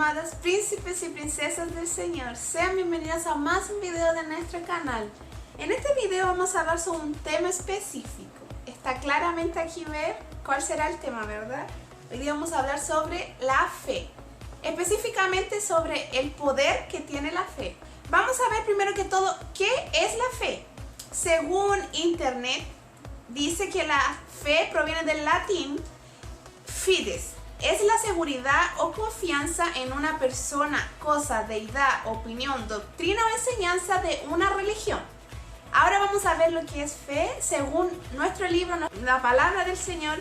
amadas príncipes y princesas del Señor, sean bienvenidos a más un video de nuestro canal. En este video vamos a hablar sobre un tema específico. Está claramente aquí ver cuál será el tema, ¿verdad? Hoy día vamos a hablar sobre la fe, específicamente sobre el poder que tiene la fe. Vamos a ver primero que todo qué es la fe. Según internet, dice que la fe proviene del latín fides. Es la seguridad o confianza en una persona, cosa, deidad, opinión, doctrina o enseñanza de una religión. Ahora vamos a ver lo que es fe según nuestro libro, la palabra del Señor.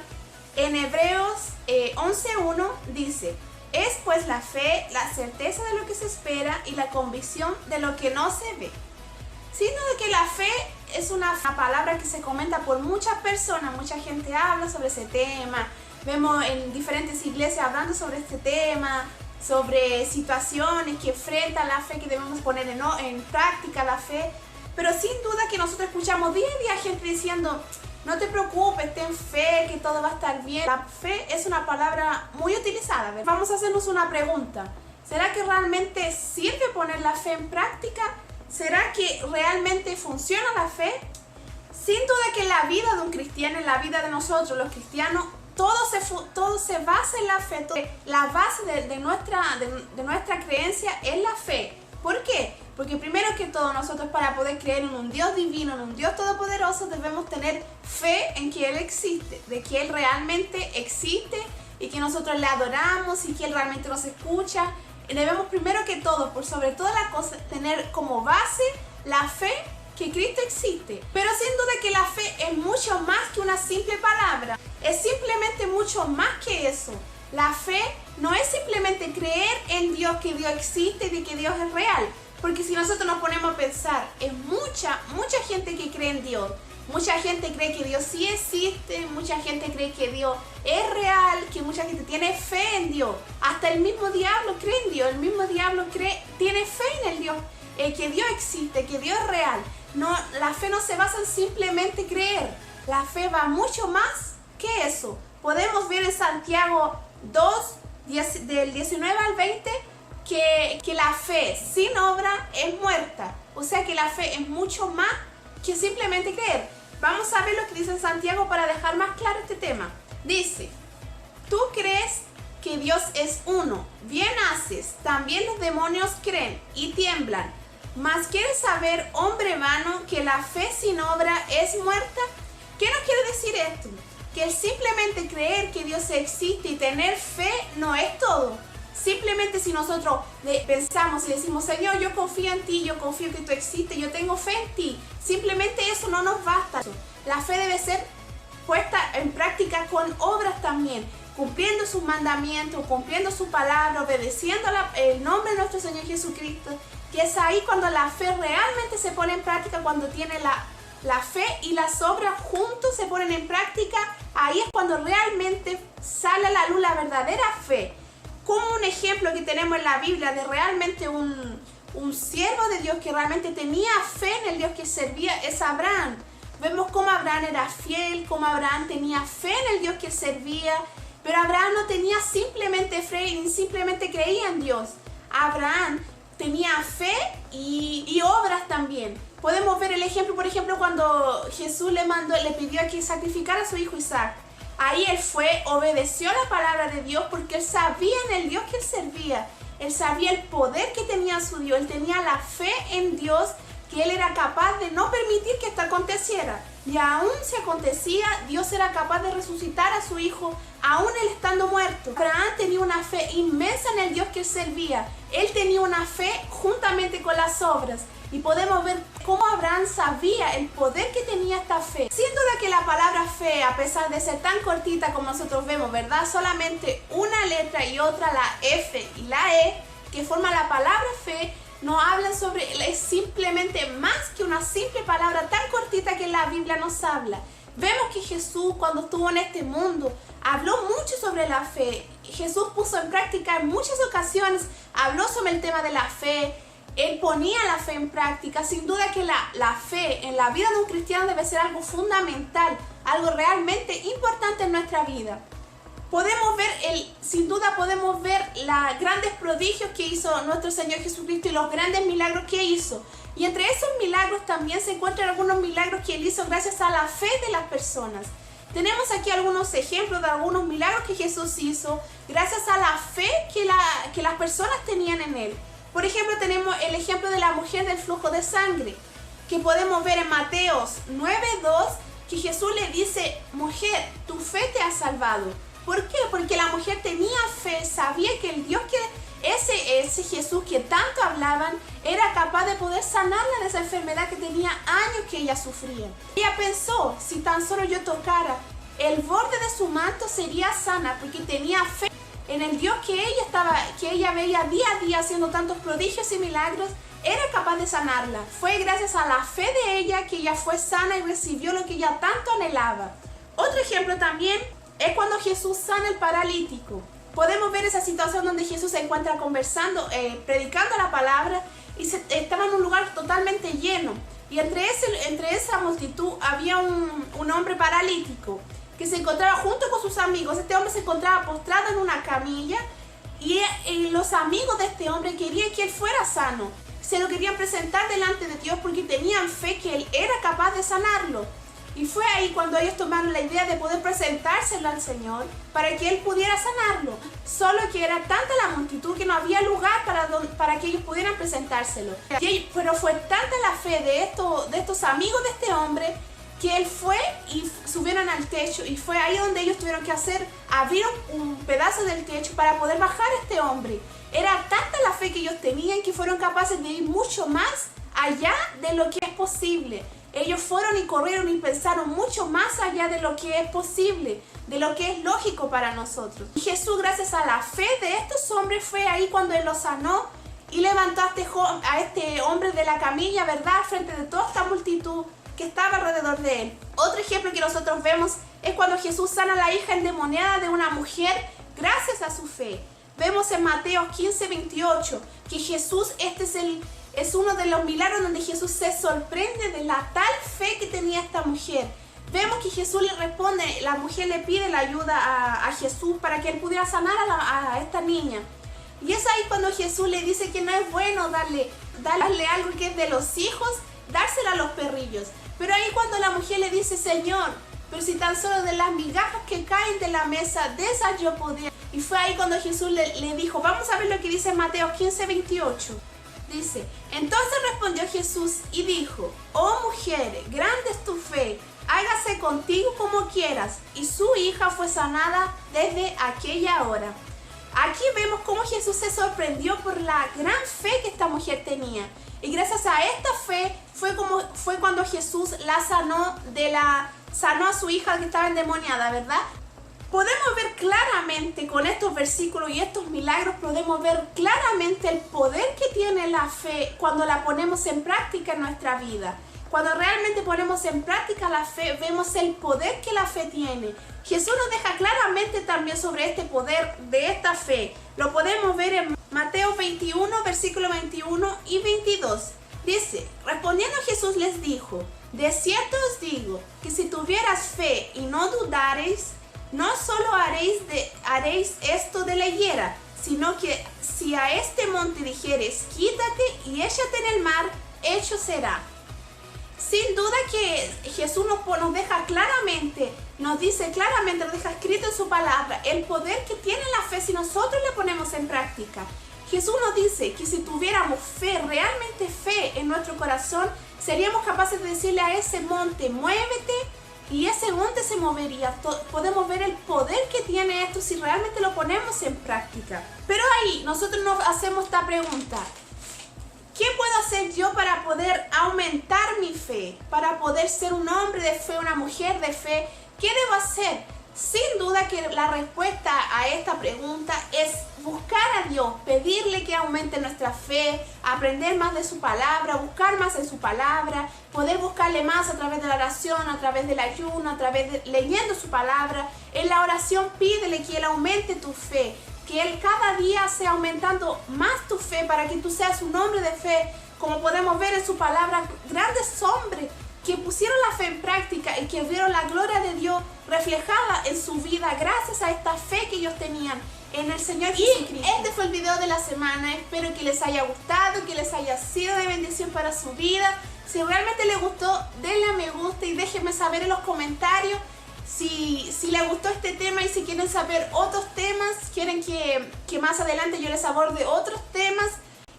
En Hebreos 11:1 dice: es pues la fe, la certeza de lo que se espera y la convicción de lo que no se ve. Sino de que la fe es una palabra que se comenta por muchas personas, mucha gente habla sobre ese tema. Vemos en diferentes iglesias hablando sobre este tema, sobre situaciones que enfrentan la fe, que debemos poner en práctica la fe. Pero sin duda que nosotros escuchamos día a día gente diciendo: no te preocupes, ten fe, que todo va a estar bien. La fe es una palabra muy utilizada, ¿verdad? Vamos a hacernos una pregunta. ¿Será que realmente sirve poner la fe en práctica? ¿Será que realmente funciona la fe? Sin duda que en la vida de un cristiano, en la vida de nosotros los cristianos, todo se basa en la fe. La base de nuestra creencia es la fe. ¿Por qué? Porque primero que todo nosotros, para poder creer en un Dios divino, en un Dios todopoderoso, debemos tener fe en que Él existe, de que Él realmente existe y que nosotros le adoramos y que Él realmente nos escucha. Y debemos primero que todo, por sobre todas las cosas, tener como base la fe que Cristo existe. Pero sin duda que la fe es mucho más que una simple palabra. Es simplemente mucho más que eso. La fe no es simplemente creer en Dios, que Dios existe y de que Dios es real. Porque si nosotros nos ponemos a pensar, es mucha gente que cree en Dios. Mucha gente cree que Dios sí existe, mucha gente cree que Dios es real, que mucha gente tiene fe en Dios. Hasta el mismo diablo cree en Dios, el mismo diablo tiene fe en el Dios, que Dios existe, que Dios es real. No, la fe no se basa en simplemente creer, la fe va mucho más que eso. Podemos ver en Santiago 2, del 19 al 20, que la fe sin obra es muerta. O sea que la fe es mucho más que simplemente creer. Vamos a ver lo que dice en Santiago para dejar más claro este tema. Dice: tú crees que Dios es uno, bien haces, también los demonios creen y tiemblan. Mas ¿quieres saber, hombre vano, que la fe sin obra es muerta? ¿Qué nos quiere decir esto? Que el simplemente creer que Dios existe y tener fe no es todo. Simplemente si nosotros pensamos y decimos: Señor, yo confío en ti, yo confío que tú existes, yo tengo fe en ti, simplemente eso no nos basta. La fe debe ser puesta en práctica con obras también, cumpliendo sus mandamientos, cumpliendo su palabra, obedeciendo el nombre de nuestro Señor Jesucristo, que es ahí cuando la fe realmente se pone en práctica, cuando tiene la fe y las obras juntos se ponen en práctica. Ahí es cuando realmente sale a la luz la verdadera fe. Como un ejemplo que tenemos en la Biblia de realmente un siervo de Dios que realmente tenía fe en el Dios que servía, es Abraham. Vemos cómo Abraham era fiel, cómo Abraham tenía fe en el Dios que servía, pero Abraham no tenía simplemente fe y simplemente creía en Dios. Abraham tenía fe y obras también. Podemos ver el ejemplo, por ejemplo, cuando Jesús le pidió que sacrificara a su hijo Isaac. Ahí él obedeció la palabra de Dios porque él sabía en el Dios que él servía. Él sabía el poder que tenía su Dios. Él tenía la fe en Dios, que él era capaz de no permitir que esto aconteciera. Y aún si acontecía, Dios era capaz de resucitar a su hijo, aún él estando muerto. Abraham tenía una fe inmensa en el Dios que él servía. Él tenía una fe juntamente con las obras. Y podemos ver cómo Abraham sabía el poder que tenía esta fe. Sin duda que la palabra fe, a pesar de ser tan cortita como nosotros vemos, ¿verdad? Solamente una letra y otra, la F y la E, que forman la palabra fe, nos hablan sobre, es simplemente más que una simple palabra tan cortita que la Biblia nos habla. Vemos que Jesús, cuando estuvo en este mundo, habló mucho sobre la fe. Jesús puso en práctica en muchas ocasiones, habló sobre el tema de la fe. Él ponía la fe en práctica. Sin duda que la fe en la vida de un cristiano debe ser algo fundamental, algo realmente importante en nuestra vida. podemos ver, sin duda podemos ver los grandes prodigios que hizo nuestro Señor Jesucristo y los grandes milagros que hizo. Y entre esos milagros también se encuentran algunos milagros que Él hizo gracias a la fe de las personas. Tenemos aquí algunos ejemplos de algunos milagros que Jesús hizo gracias a la fe que las personas tenían en Él. Por ejemplo, tenemos el ejemplo de la mujer del flujo de sangre, que podemos ver en Mateos 9:2, que Jesús le dice: mujer, tu fe te ha salvado. ¿Por qué? Porque la mujer tenía fe, sabía que el Dios ese Jesús que tanto hablaban, era capaz de poder sanarla de esa enfermedad que tenía años que ella sufría. Ella pensó: si tan solo yo tocara el borde de su manto sería sana, porque tenía fe en el Dios que ella veía día a día haciendo tantos prodigios y milagros. Era capaz de sanarla. Fue gracias a la fe de ella que ella fue sana y recibió lo que ella tanto anhelaba. Otro ejemplo también es cuando Jesús sana al paralítico. Podemos ver esa situación donde Jesús se encuentra conversando, predicando la palabra, y estaba en un lugar totalmente lleno. Y entre esa multitud había un hombre paralítico que se encontraba junto con sus amigos. Este hombre se encontraba postrado en una camilla y los amigos de este hombre querían que él fuera sano. Se lo querían presentar delante de Dios porque tenían fe que Él era capaz de sanarlo. Y fue ahí cuando ellos tomaron la idea de poder presentárselo al Señor para que Él pudiera sanarlo. Solo que era tanta la multitud que no había lugar para que ellos pudieran presentárselo. Pero fue tanta la fe de estos amigos de este hombre que él fue y subieron al techo, y fue ahí donde ellos tuvieron que abrir un pedazo del techo para poder bajar a este hombre. Era tanta la fe que ellos tenían que fueron capaces de ir mucho más allá de lo que es posible. Ellos fueron y corrieron y pensaron mucho más allá de lo que es posible, de lo que es lógico para nosotros. Y Jesús, gracias a la fe de estos hombres, fue ahí cuando Él los sanó y levantó a este hombre de la camilla, ¿verdad?, frente de toda esta multitud que estaba alrededor de Él. Otro ejemplo que nosotros vemos es cuando Jesús sana a la hija endemoniada de una mujer gracias a su fe. Vemos en Mateo 15:28 que Jesús, es uno de los milagros donde Jesús se sorprende de la tal fe que tenía esta mujer. Vemos que Jesús le responde, la mujer le pide la ayuda a Jesús para que Él pudiera sanar a esta niña. Y es ahí cuando Jesús le dice que no es bueno darle algo que es de los hijos, dársela a los perrillos. Pero ahí cuando la mujer le dice: Señor, pero si tan solo de las migajas que caen de la mesa, de esas yo podría. Y fue ahí cuando Jesús le dijo, vamos a ver lo que dice Mateo 15:28. Dice: entonces respondió Jesús y dijo: oh mujer, grande es tu fe, hágase contigo como quieras. Y su hija fue sanada desde aquella hora. Aquí vemos cómo Jesús se sorprendió por la gran fe que esta mujer tenía. Y gracias a esta fe fue cuando Jesús sanó a su hija que estaba endemoniada, ¿verdad? Podemos ver claramente con estos versículos y estos milagros, podemos ver claramente el poder que tiene la fe cuando la ponemos en práctica en nuestra vida. Cuando realmente ponemos en práctica la fe, vemos el poder que la fe tiene. Jesús nos deja claramente también sobre este poder de esta fe. Lo podemos ver en Mateo 21, versículos 21 y 22. Dice: respondiendo Jesús les dijo: de cierto os digo que si tuvieras fe y no dudareis, no solo haréis esto de la higuera, sino que si a este monte dijeres: quítate y échate en el mar, hecho será. Sin duda que Jesús nos deja claramente, nos deja escrito en su palabra el poder que tiene la fe si nosotros le ponemos en práctica. Jesús nos dice que si tuviéramos fe, realmente fe en nuestro corazón, seríamos capaces de decirle a ese monte: muévete, y ese monte se movería. Podemos ver el poder que tiene esto si realmente lo ponemos en práctica. Pero ahí nosotros nos hacemos esta pregunta: ¿qué puedo hacer yo para poder aumentar mi fe? Para poder ser un hombre de fe, una mujer de fe. ¿Qué debo hacer? Sin duda que la respuesta a esta pregunta es buscar a Dios, pedirle que aumente nuestra fe, aprender más de su palabra, buscar más en su palabra, poder buscarle más a través de la oración, a través del ayuno, a través de leyendo su palabra. En la oración pídele que Él aumente tu fe, que Él cada día sea aumentando más tu fe para que tú seas un hombre de fe. Como podemos ver en su palabra, grandes hombres que pusieron la fe en práctica y que vieron la gloria de Dios reflejada en su vida gracias a esta fe que ellos tenían en el Señor Jesucristo. Este fue el video de la semana. Espero que les haya gustado, que les haya sido de bendición para su vida. Si realmente les gustó, denle a me gusta y déjenme saber en los comentarios si les gustó este tema y si quieren saber otros temas, quieren que más adelante yo les aborde otros temas.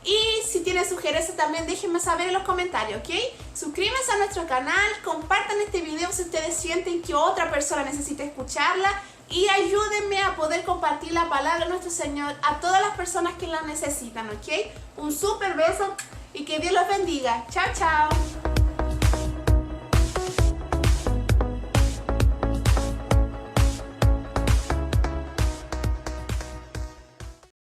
Y si tienen sugerencias también déjenme saber en los comentarios, ¿ok? Suscríbanse a nuestro canal, compartan este video si ustedes sienten que otra persona necesita escucharla y ayúdenme a poder compartir la palabra de nuestro Señor a todas las personas que la necesitan, ¿ok? Un súper beso y que Dios los bendiga. Chao, chao.